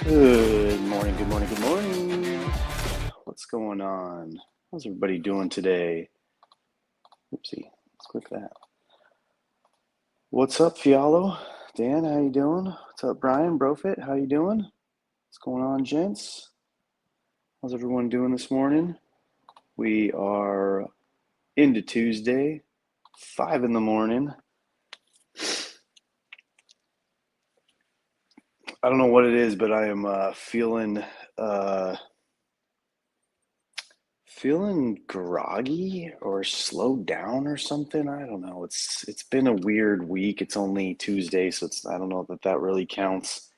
Good morning, good morning, good morning. What's going on? How's everybody doing today? Oopsie, let's click that. What's up, Fialo? Dan, how you doing? What's up, Brian? Brofit, how you doing? What's going on, gents? How's everyone doing this morning? We are into Tuesday, 5 in the morning. I don't know what it is, but I am feeling groggy or slowed down or something. I don't know. It's been a weird week. It's only Tuesday, so I don't know that really counts.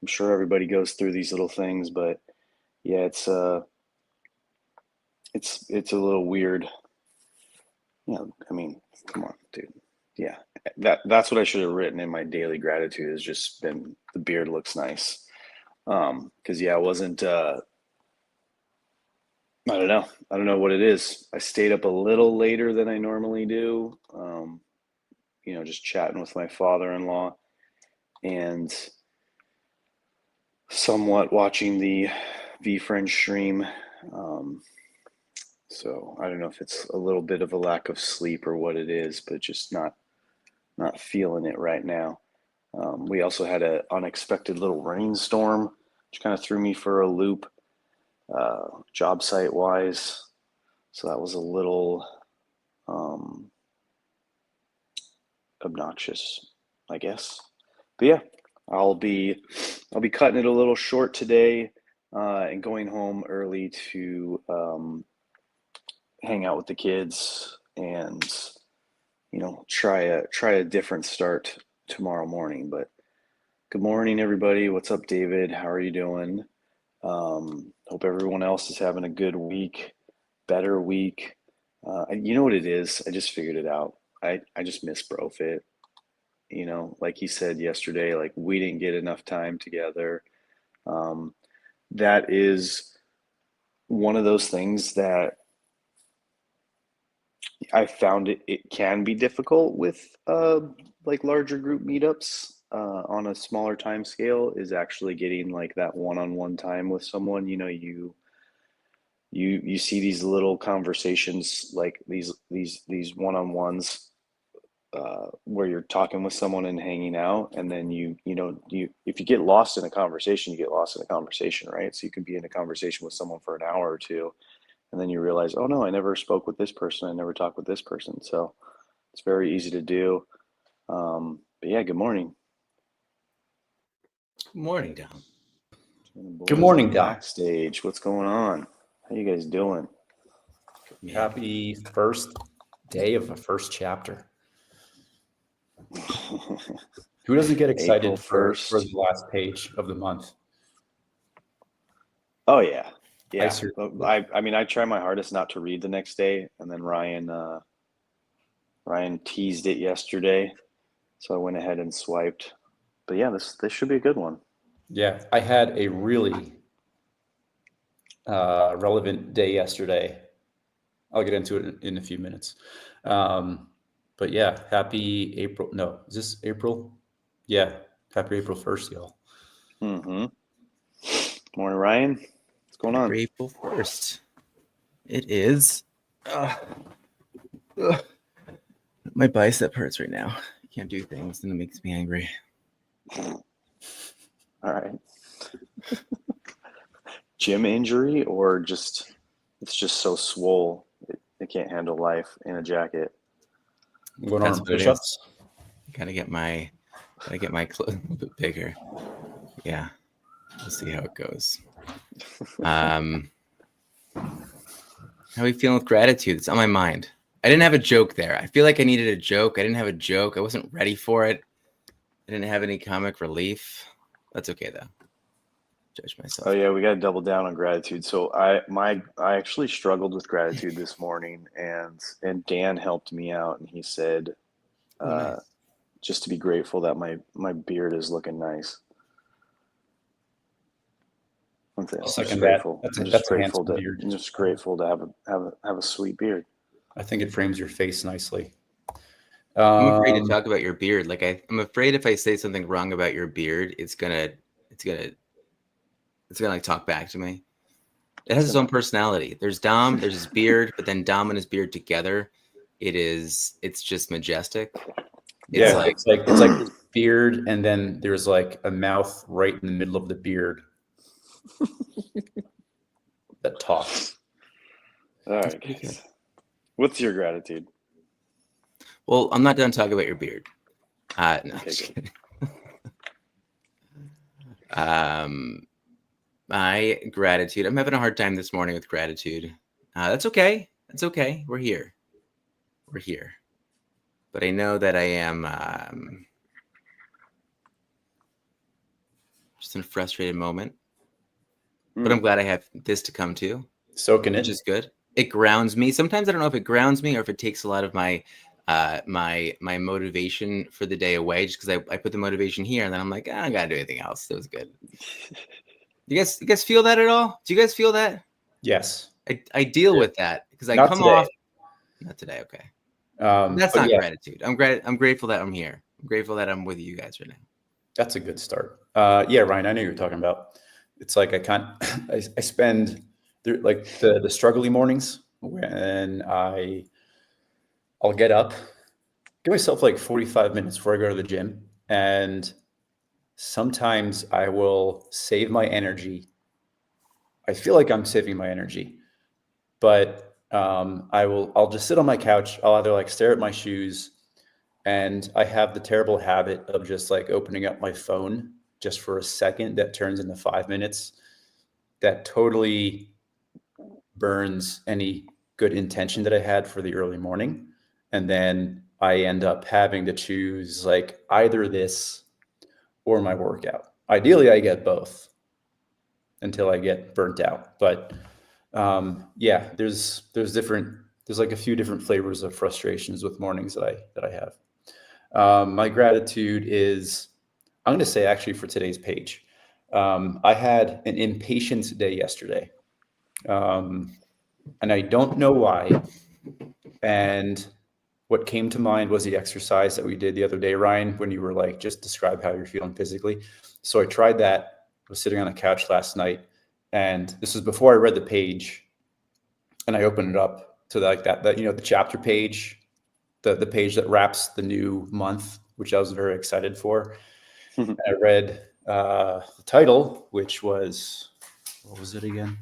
I'm sure everybody goes through these little things, but yeah, it's a little weird. I mean, come on, dude. Yeah, that's what I should have written in my daily gratitude, has just been the beard looks nice. Because yeah, I wasn't I don't know. I don't know what it is. I stayed up a little later than I normally do. Just chatting with my father-in-law and somewhat watching the VFriend stream. So I don't know if it's a little bit of a lack of sleep or what it is, but just not feeling it right now. We also had an unexpected little rainstorm, which kind of threw me for a loop, job site wise. So that was a little obnoxious, I guess. But yeah, I'll be cutting it a little short today, and going home early to hang out with the kids and try a different start tomorrow morning. But good morning, everybody. What's up, David? How are you doing? Hope everyone else is having a good week, better week. You know what it is? I just figured it out. I just miss Brofit. Like he said yesterday, like we didn't get enough time together. That is one of those things that I found it can be difficult with like larger group meetups on a smaller time scale, is actually getting like that one-on-one time with someone. You see these little conversations, like these one-on-ones, where you're talking with someone and hanging out, and then you if you get lost in a conversation, you get lost in a conversation, right? So you can be in a conversation with someone for an hour or two, and then you realize, oh no, I never spoke with this person, I never talked with this person. So it's very easy to do. But yeah, good morning. Good morning, Don. Good morning, Don. Backstage, what's going on? How you guys doing? Happy first day of the first chapter. Who doesn't get excited for the last page of the month? Oh yeah. I mean, I try my hardest not to read the next day, and then Ryan teased it yesterday, so I went ahead and swiped. But yeah, this should be a good one. Yeah, I had a really relevant day yesterday. I'll get into it in a few minutes. But yeah, happy April. No, is this April? Yeah, happy April 1st, y'all. Mm-hmm. Morning, Ryan. What's going on? April 1st. It is. My bicep hurts right now. I can't do things and it makes me angry. All right. Gym injury or just it's just so swole it can't handle life in a jacket. Going That's on what it is. push-ups. Gotta get my clothes a bit bigger. Yeah. We'll see how it goes. How are we feeling with gratitude? It's on my mind. I didn't have a joke there. I feel like I needed a joke. I didn't have a joke. I wasn't ready for it. I didn't have any comic relief. That's okay though. Judge myself. Oh yeah, we got to double down on gratitude. So I actually struggled with gratitude this morning, and Dan helped me out, and he said, Nice. just to be grateful that my beard is looking nice. I'm I'll just second that. grateful. That's I'm a just grateful handsome to beard. I'm just grateful to have a sweet beard. I think it frames your face nicely. I'm afraid to talk about your beard. Like I'm afraid if I say something wrong about your beard, it's gonna like talk back to me. It has its own personality. There's Dom, there's his beard, but then Dom and his beard together, it's just majestic. Yeah, it's like this beard, and then there's like a mouth right in the middle of the beard that talks. All right, guys. What's your gratitude? Well, I'm not done talking about your beard. No, Okay, just kidding. My gratitude. I'm having a hard time this morning with gratitude. That's okay. That's okay. We're here. We're here. But I know that I am just in a frustrated moment. But I'm glad I have this to come to. Soaking Which it. is good. It grounds me. Sometimes I don't know if it grounds me or if it takes a lot of my my motivation for the day away, just because I put the motivation here and then I'm like, I don't gotta do anything else. It was good. You guys feel that at all? Do you guys feel that? Yes. I deal with that because I Not come today. off. Not today. Okay. That's not yeah, gratitude. I'm grateful that I'm here. I'm grateful that I'm with you guys right now. that's a good start. Yeah, Ryan, I know you were talking about. It's like I spend like the struggly mornings when I'll get up, give myself like 45 minutes before I go to the gym, and sometimes I will save my energy. I feel like I'm saving my energy, but I'll just sit on my couch. I'll either like stare at my shoes, and I have the terrible habit of just like opening up my phone just for a second that turns into 5 minutes. That totally burns any good intention that I had for the early morning. And then I end up having to choose like either this or my workout. Ideally, I get both until I get burnt out. But yeah, there's like a few different flavors of frustrations with mornings that I have. My gratitude is, I'm going to say actually for today's page. I had an impatient day yesterday, and I don't know why. And what came to mind was the exercise that we did the other day, Ryan, when you were like, just describe how you're feeling physically. So I tried that. I was sitting on the couch last night, and this was before I read the page, and I opened it up to like that the chapter page, the page that wraps the new month, which I was very excited for. And I read the title, which was, what was it again?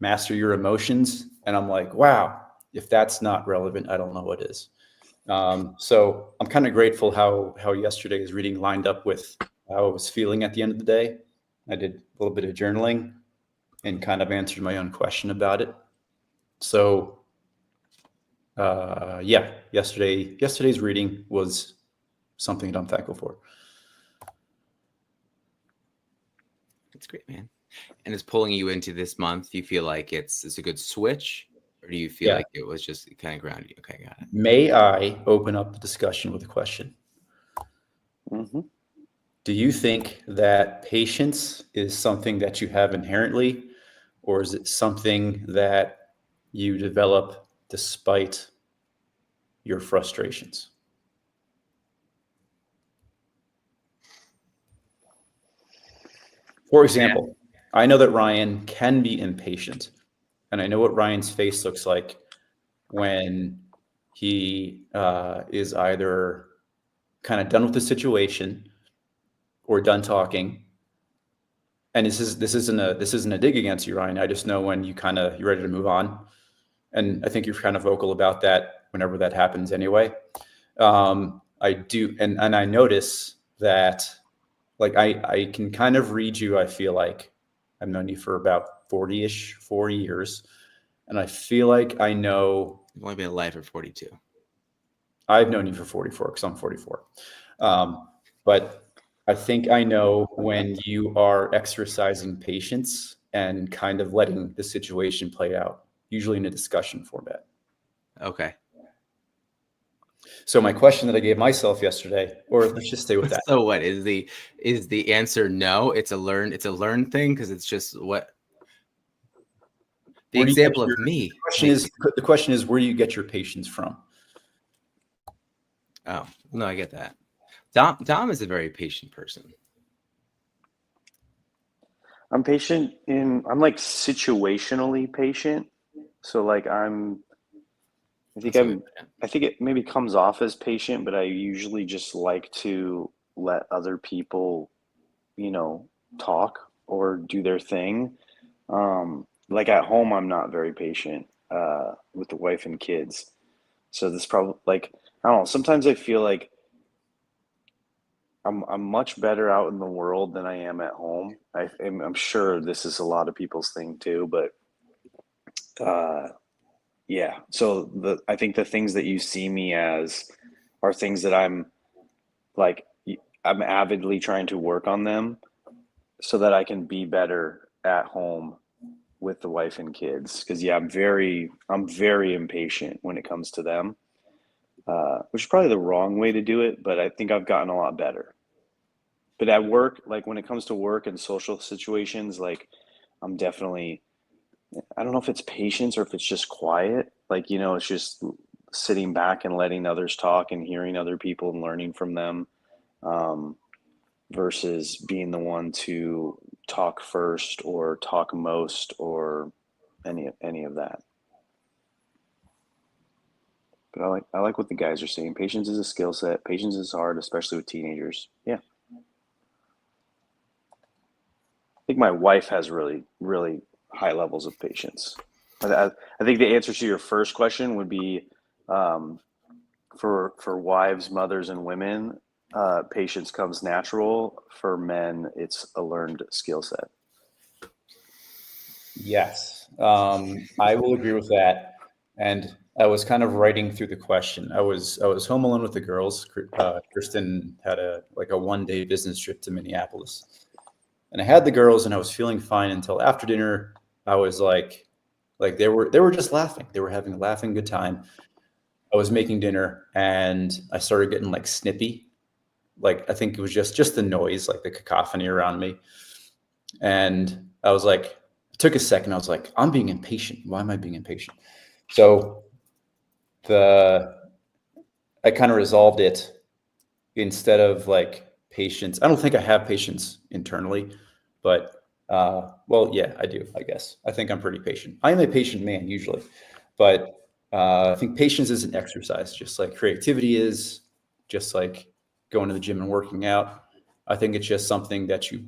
Master Your Emotions. And I'm like, wow, if that's not relevant, I don't know what is. So I'm kind of grateful how yesterday's reading lined up with how I was feeling at the end of the day. I did a little bit of journaling and kind of answered my own question about it. So yeah, yesterday's reading was something that I'm thankful for. That's great, man. And it's pulling you into this month. Do you feel like it's a good switch, or do you feel like it was just kind of grounded you? Okay, got it. May I open up the discussion with a question? Mm-hmm. Do you think that patience is something that you have inherently, or is it something that you develop despite your frustrations? For example, I know that Ryan can be impatient, and I know what Ryan's face looks like when he is either kind of done with the situation or done talking. And this isn't a dig against you, Ryan. I just know when you're ready to move on, and I think you're kind of vocal about that whenever that happens anyway. I do, and I notice that, like, I can kind of read you. I feel like I've known you for about 4 years, and I feel like I know. You've only been alive for 42. I've known you for 44 because I'm 44. But I think I know when you are exercising patience and kind of letting the situation play out, usually in a discussion format. Okay. So my question that I gave myself yesterday, or let's just stay with that. So what is the answer? No, it's a learned thing, because it's just what the example of me. The question is, where do you get your patience from? Oh, no, I get that. Dom is a very patient person. I'm like situationally patient. So like I think it maybe comes off as patient, but I usually just like to let other people, talk or do their thing. Like at home, I'm not very patient with the wife and kids. So this probably, like, I don't know, sometimes I feel like I'm much better out in the world than I am at home. I'm sure this is a lot of people's thing too, but yeah. So I think the things that you see me as are things that I'm avidly trying to work on them so that I can be better at home with the wife and kids. Because yeah, I'm very impatient when it comes to them, which is probably the wrong way to do it, but I think I've gotten a lot better. But at work, like when it comes to work and social situations, like I'm definitely, I don't know if it's patience or if it's just quiet. Like, it's just sitting back and letting others talk and hearing other people and learning from them, versus being the one to talk first or talk most or any of that. But I like what the guys are saying. Patience is a skill set. Patience is hard, especially with teenagers. Yeah. I think my wife has really, really high levels of patience. I think the answer to your first question would be, for wives, mothers, and women, patience comes natural. For men, it's a learned skill set. Yes, I will agree with that. And I was kind of writing through the question. I was home alone with the girls. Kristen had a 1-day business trip to Minneapolis. And I had the girls, and I was feeling fine until after dinner. I was like they were just laughing. They were having a laughing good time. I was making dinner, and I started getting like snippy. Like I think it was just the noise, like the cacophony around me. And I was like, it took a second. I was like, I'm being impatient. Why am I being impatient? So I kind of resolved it. Instead of like patience, I don't think I have patience internally. But, well, yeah, I do, I guess. I think I'm pretty patient. I am a patient man usually, but I think patience is an exercise, just like creativity is, just like going to the gym and working out. I think it's just something that you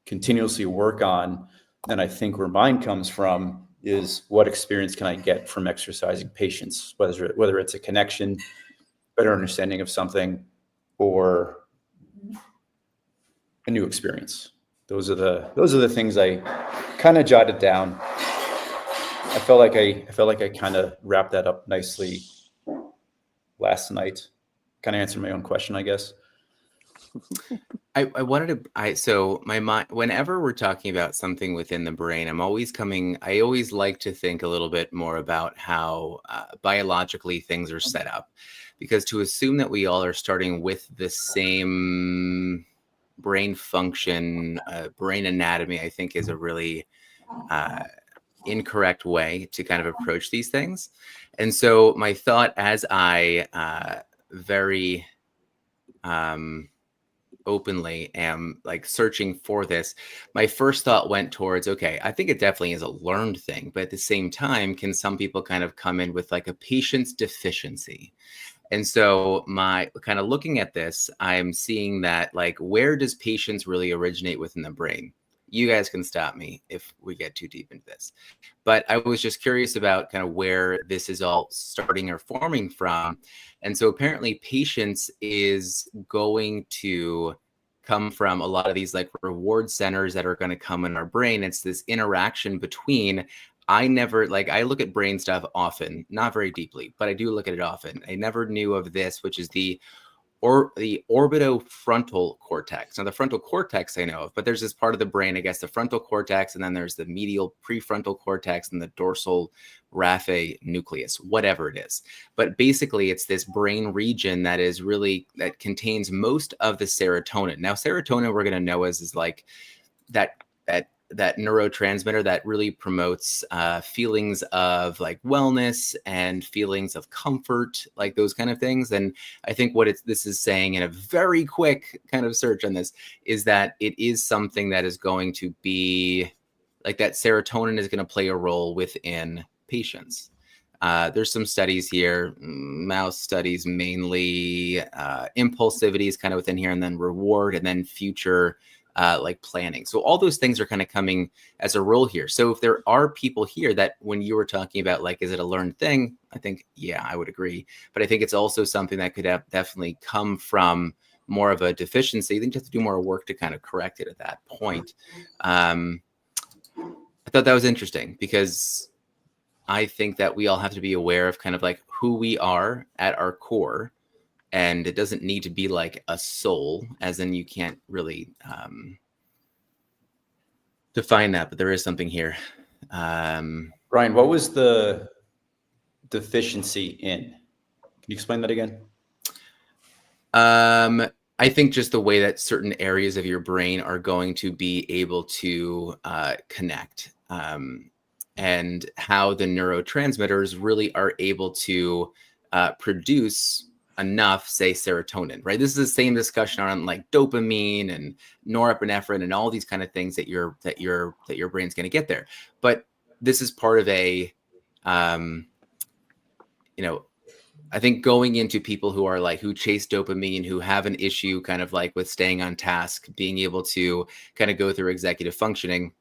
continuously work on. And I think where mine comes from is, what experience can I get from exercising patience, whether it's a connection, better understanding of something, or a new experience. Those are the things I kind of jotted down. I felt like I kind of wrapped that up nicely last night. Kind of answered my own question, I guess. I wanted to, so my mind, whenever we're talking about something within the brain, I always like to think a little bit more about how biologically things are set up, because to assume that we all are starting with the same brain function, brain anatomy, I think is a really incorrect way to kind of approach these things. And so my thought, as I very openly am like searching for this, my first thought went towards, okay, I think it definitely is a learned thing, but at the same time, can some people kind of come in with like a patience deficiency? And so my kind of looking at this, I'm seeing that like, where does patience really originate within the brain? You guys can stop me if we get too deep into this. But I was just curious about kind of where this is all starting or forming from. And so apparently patience is going to come from a lot of these like reward centers that are going to come in our brain. It's this interaction between, I look at brain stuff often, not very deeply, but I do look at it often. I never knew of this, which is the orbitofrontal cortex. Now, the frontal cortex I know of, but there's this part of the brain, I guess, the frontal cortex, and then there's the medial prefrontal cortex and the dorsal raphe nucleus, whatever it is. But basically, it's this brain region that contains most of the serotonin. Now, serotonin we're going to know is like that neurotransmitter that really promotes feelings of like wellness and feelings of comfort, like those kind of things. And I think what this is saying in a very quick kind of search on this is that it is something that is going to be like that serotonin is going to play a role within patients. There's some studies here, mouse studies mainly, impulsivity is kind of within here, and then reward, and then future like planning. So all those things are kind of coming as a role here. So if there are people here that when you were talking about, like, is it a learned thing? I think, yeah, I would agree. But I think it's also something that could have definitely come from more of a deficiency. I think you have to do more work to kind of correct it at that point. I thought that was interesting because I think that we all have to be aware of kind of like who we are at our core. And it doesn't need to be like a soul, as in you can't really define that, but there is something here. Brian, what was the deficiency in? Can you explain that again? I think just the way that certain areas of your brain are going to be able to connect, and how the neurotransmitters really are able to produce enough, say, serotonin, right? This is the same discussion on like dopamine and norepinephrine and all these kind of things that your brain's going to get there. But this is part of a, I think going into people who are like, who chase dopamine, who have an issue kind of like with staying on task, being able to kind of go through executive functioning.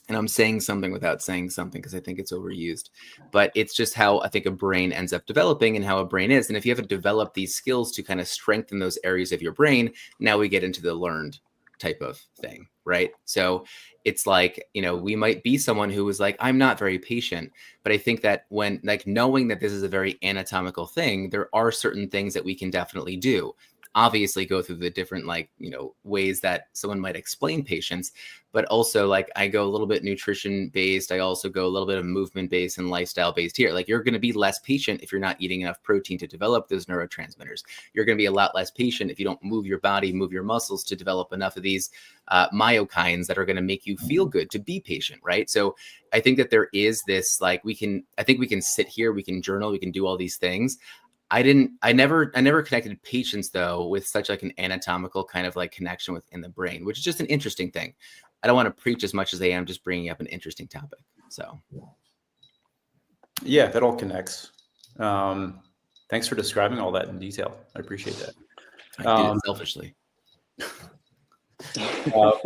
And I'm saying something without saying something because I think it's overused, but it's just how I think a brain ends up developing and how a brain is. And if you haven't developed these skills to kind of strengthen those areas of your brain, now we get into the learned type of thing, right? So it's like, we might be someone who was like, I'm not very patient, but I think that when like knowing that this is a very anatomical thing, there are certain things that we can definitely do. Obviously go through the different ways that someone might explain patience, but also like I go a little bit nutrition based. I also go a little bit of movement based and lifestyle based here. Like you're going to be less patient if you're not eating enough protein to develop those neurotransmitters. You're going to be a lot less patient if you don't move your body, move your muscles to develop enough of these myokines that are going to make you feel good to be patient, right? So I think that there is this I think we can sit here, we can journal, we can do all these things. I never connected patience though with such like an anatomical kind of like connection within the brain, which is just an interesting thing. I don't want to preach as much as I am just bringing up an interesting topic. So yeah, that all connects. Thanks for describing all that in detail. I appreciate that. I did it selfishly.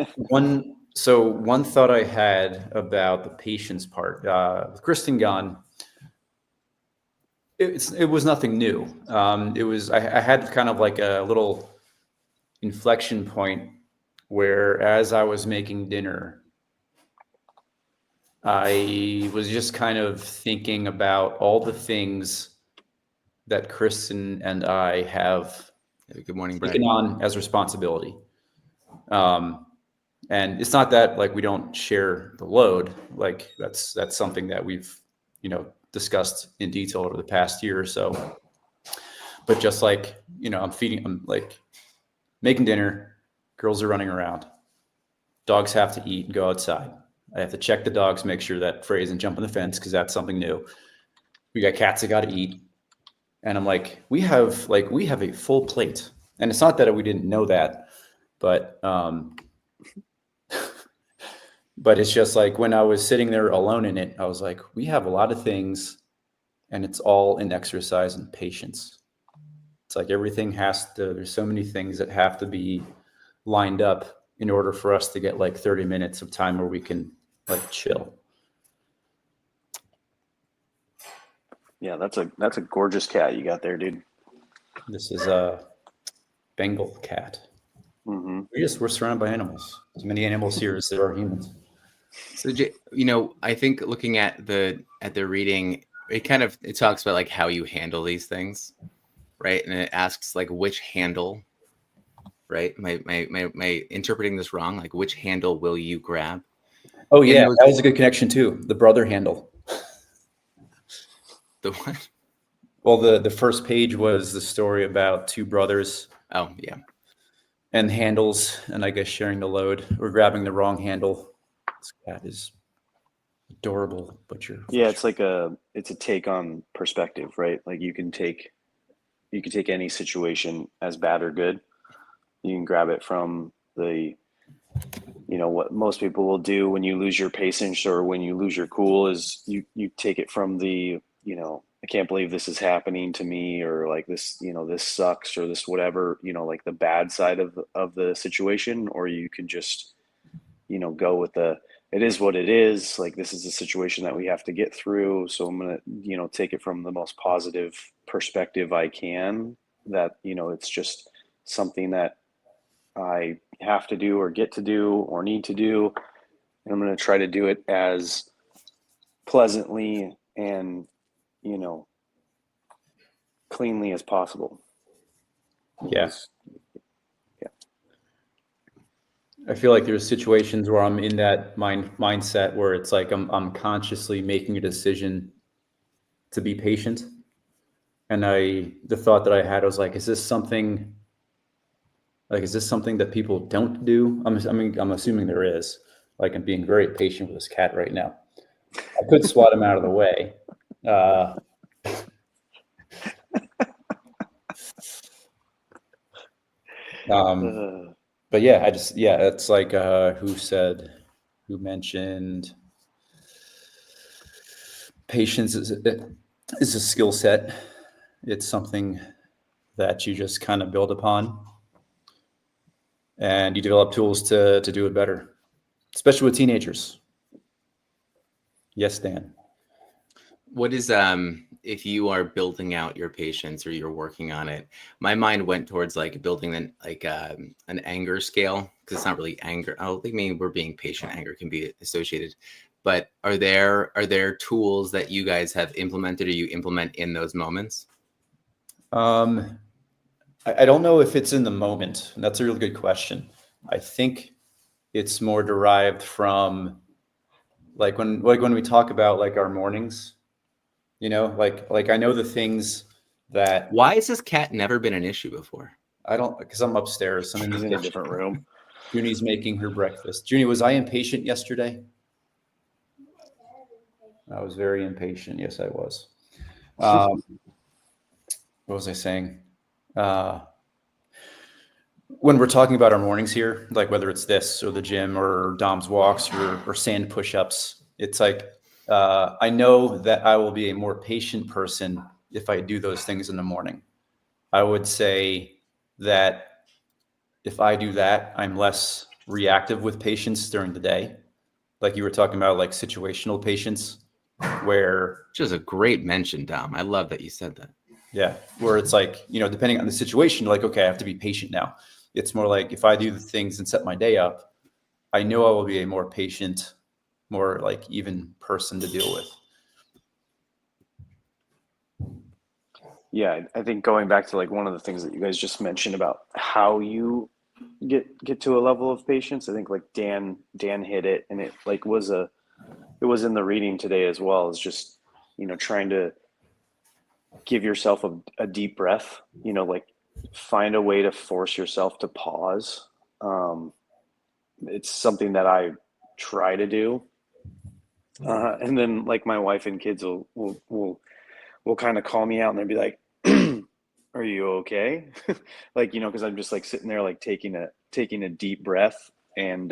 One thought I had about the patience part with Kristen gone. It was nothing new. I had kind of like a little inflection point where as I was making dinner, I was just kind of thinking about all the things that Kristen and I have good morning, taken on as responsibility. And it's not that like we don't share the load, like that's something that we've, discussed in detail over the past year or so, but just like, I'm like making dinner, girls are running around, dogs have to eat and go outside. I have to check the dogs, make sure that Frey isn't jumping the fence because that's something new. We got cats that got to eat. And I'm like, we have a full plate. And it's not that we didn't know that, but but it's just like when I was sitting there alone in it, I was like, we have a lot of things, and it's all in exercise and patience. It's like everything there's so many things that have to be lined up in order for us to get like 30 minutes of time where we can like chill. Yeah, that's a gorgeous cat you got there, dude. This is a Bengal cat. Mm-hmm. We're surrounded by animals. As many animals here as there are humans. So, I think looking at the reading, it talks about like how you handle these things, right? And it asks like which handle, right? My interpreting this wrong? Like which handle will you grab? Oh yeah, that was a good connection too. The brother handle. The what? Well, the first page was the story about two brothers. Oh yeah. And handles, and I guess sharing the load or grabbing the wrong handle. This cat is adorable, but it's like it's a take on perspective, right? Like you can take any situation as bad or good. You can grab it from the, what most people will do when you lose your patience or when you lose your cool is you take it from the, I can't believe this is happening to me, or like this, this sucks, or this whatever, like the bad side of the situation, or you can just, go with it is what it is. Like, this is a situation that we have to get through. So I'm going to, take it from the most positive perspective I can, that, it's just something that I have to do or get to do or need to do. And I'm going to try to do it as pleasantly and, cleanly as possible. Yeah. I feel like there's situations where I'm in that mindset where it's like I'm consciously making a decision to be patient. And the thought that I had was like, is this something that people don't do? I'm assuming there is. Like, I'm being very patient with this cat right now. I could swat him out of the way. But yeah, it's like, who mentioned patience is a skill set. It's something that you just kind of build upon, and you develop tools to do it better, especially with teenagers. Yes, Dan. What is if you are building out your patience or you're working on it? My mind went towards like building an anger scale, because it's not really anger. I don't think maybe we're being patient. Anger can be associated, but are there tools that you guys have implemented or you implement in those moments? I don't know if it's in the moment. That's a really good question. I think it's more derived from like when we talk about like our mornings, like I know the things that. Why has this cat never been an issue before? I don't, because I'm upstairs. She's in a different room. Junie's making her breakfast. Junie, was I impatient yesterday? I was very impatient. Yes, I was. What was I saying? When we're talking about our mornings here, like whether it's this or the gym or Dom's walks or sand push-ups, it's like I know that I will be a more patient person if I do those things in the morning. I would say that if I do that, I'm less reactive with patience during the day. Like you were talking about, like situational patience, where. Which is a great mention, Dom. I love that you said that. Yeah, where it's like, depending on the situation, like, okay, I have to be patient now. It's more like if I do the things and set my day up, I know I will be a more patient, more like even person to deal with. Yeah, I think going back to like one of the things that you guys just mentioned about how you get to a level of patience, I think like Dan hit it, and it like it was in the reading today as well, is just, trying to give yourself a deep breath, like find a way to force yourself to pause. It's something that I try to do, And then like my wife and kids will kind of call me out and they'll be like, "Are you okay?" Like, because I'm just like sitting there like taking a deep breath and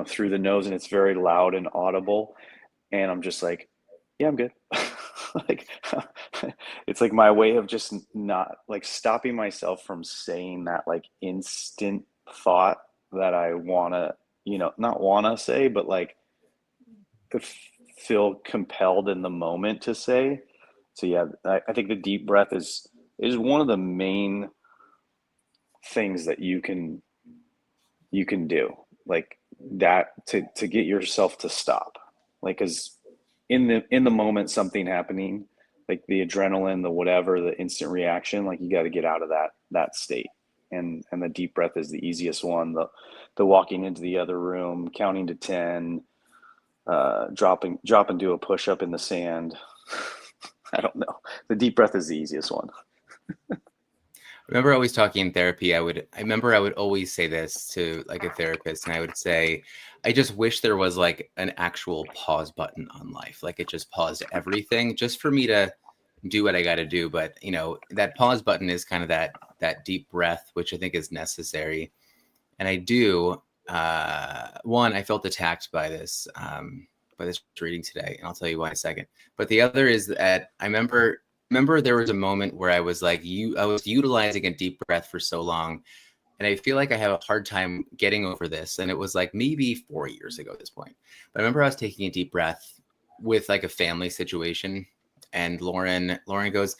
through the nose, and it's very loud and audible, and I'm just like, "Yeah, I'm good." Like it's like my way of just not like stopping myself from saying that like instant thought that I wanna, not wanna say, but like feel compelled in the moment to say. So yeah, I think the deep breath is one of the main things that you can do, like that, to get yourself to stop, like because in the moment something happening, like the adrenaline, the whatever, the instant reaction, like you got to get out of that state. And the deep breath is the easiest one. The walking into the other room, counting to 10, drop and do a push up in the sand. I don't know. The deep breath is the easiest one. I remember always talking in therapy. I remember I would always say this to like a therapist, and I would say, I just wish there was like an actual pause button on life. Like it just paused everything just for me to do what I got to do. But that pause button is kind of that deep breath, which I think is necessary. And I do, one, I felt attacked by this reading today, and I'll tell you why in a second. But the other is that I remember there was a moment where I was like, I was utilizing a deep breath for so long, and I feel like I have a hard time getting over this. And it was like maybe 4 years ago at this point. But I remember I was taking a deep breath with like a family situation, and Lauren goes,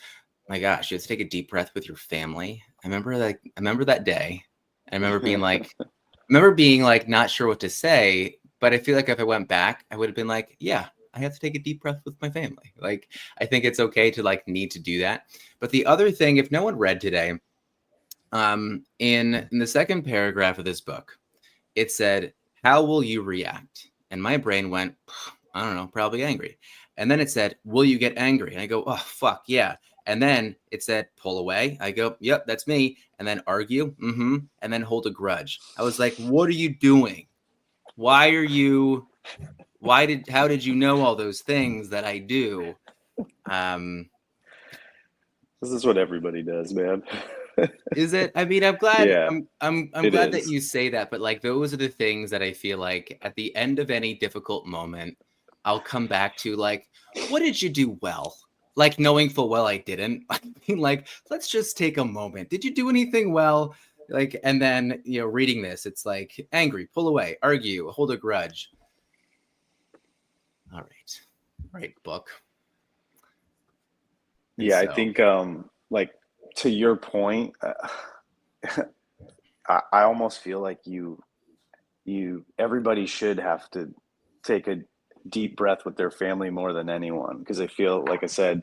"My gosh, you have to take a deep breath with your family." I remember that day. I remember being like not sure what to say, but I feel like if I went back, I would have been like, yeah, I have to take a deep breath with my family. Like, I think it's okay to like need to do that. But the other thing, if no one read today, in the second paragraph of this book, it said, "How will you react?" And my brain went, I don't know, probably angry. And then it said, "Will you get angry?" And I go, oh, fuck, yeah. And then it said, "Pull away." I go, yep, that's me. And then argue, and then hold a grudge. I was like, what are you doing? How did you know all those things that I do? This is what everybody does, man. Is it? I mean, I'm glad. Yeah, I'm it glad that is. you say that. But like, those are the things that I feel like at the end of any difficult moment, I'll come back to like, what did you do well? Like knowing full well I didn't. I mean, like, let's just take a moment. Did you do anything well? Like, and then reading this, it's like angry, pull away, argue, hold a grudge. All right, book. And Yeah, I so, think like to your point, I almost feel like everybody should have to take a deep breath with their family more than anyone, because I feel like I said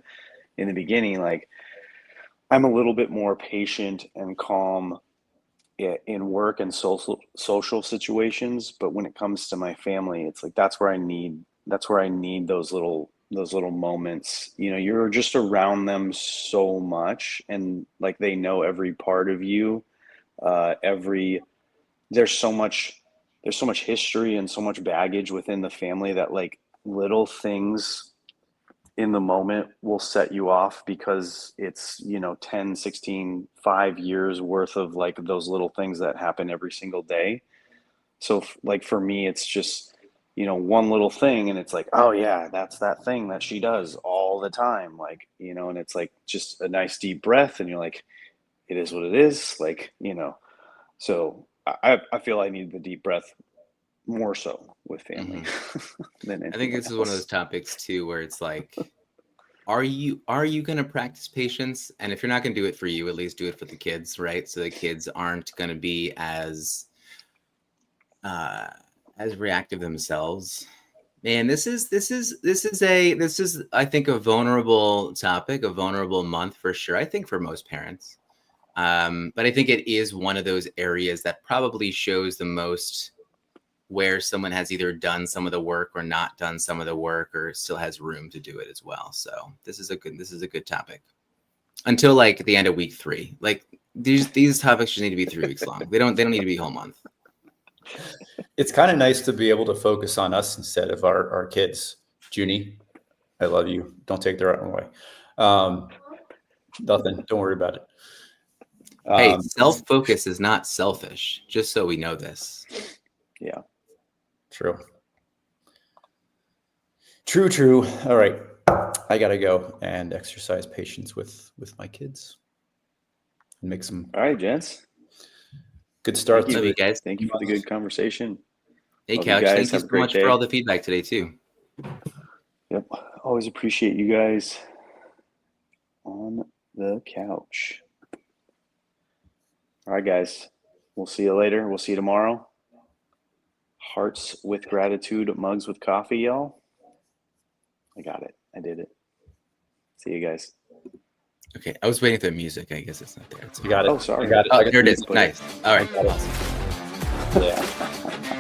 in the beginning, like I'm a little bit more patient and calm in work and social situations, but when it comes to my family, it's like that's where I need those little moments. You're just around them so much, and like they know every part of you. Every there's so much history and so much baggage within the family that like little things in the moment will set you off, because it's 10, 16, 5 years worth of like those little things that happen every single day. So like for me, it's just one little thing, and it's like, oh yeah, that's that thing that she does all the time, like, and it's like just a nice deep breath, and you're like, it is what it is, like, so I feel I need the deep breath more so with family than I think anything this is one of those else. topics too, where it's like, are you going to practice patience? And if you're not going to do it for you, at least do it for the kids, right? So the kids aren't going to be as reactive themselves. Man, this is I think a vulnerable topic, a vulnerable month for sure. I think for most parents. But I think it is one of those areas that probably shows the most where someone has either done some of the work or not done some of the work, or still has room to do it as well. So this is a good topic until like the end of week 3. Like these topics just need to be 3 weeks long. They don't need to be a whole month. It's kind of nice to be able to focus on us instead of our kids. Junie, I love you. Don't take the right way. Nothing. Don't worry about it. Hey, self-focus is not selfish, just so we know this. Yeah. True. True. All right. I got to go and exercise patience with my kids and make some All right, gents. good start. Love you guys. Thank you for the good conversation. Hey, Love you Couch, guys. thank you Have so a great much day. for all the feedback today, too. Yep. Always appreciate you guys on the couch. All right, guys. We'll see you later. We'll see you tomorrow. Hearts with gratitude, mugs with coffee, y'all. I got it. I did it. See you guys. Okay, I was waiting for the music. I guess it's not there. You got it. Oh, sorry. I got it. Oh, I got there it the is. music. Nice. All right. I got it. Awesome. Yeah.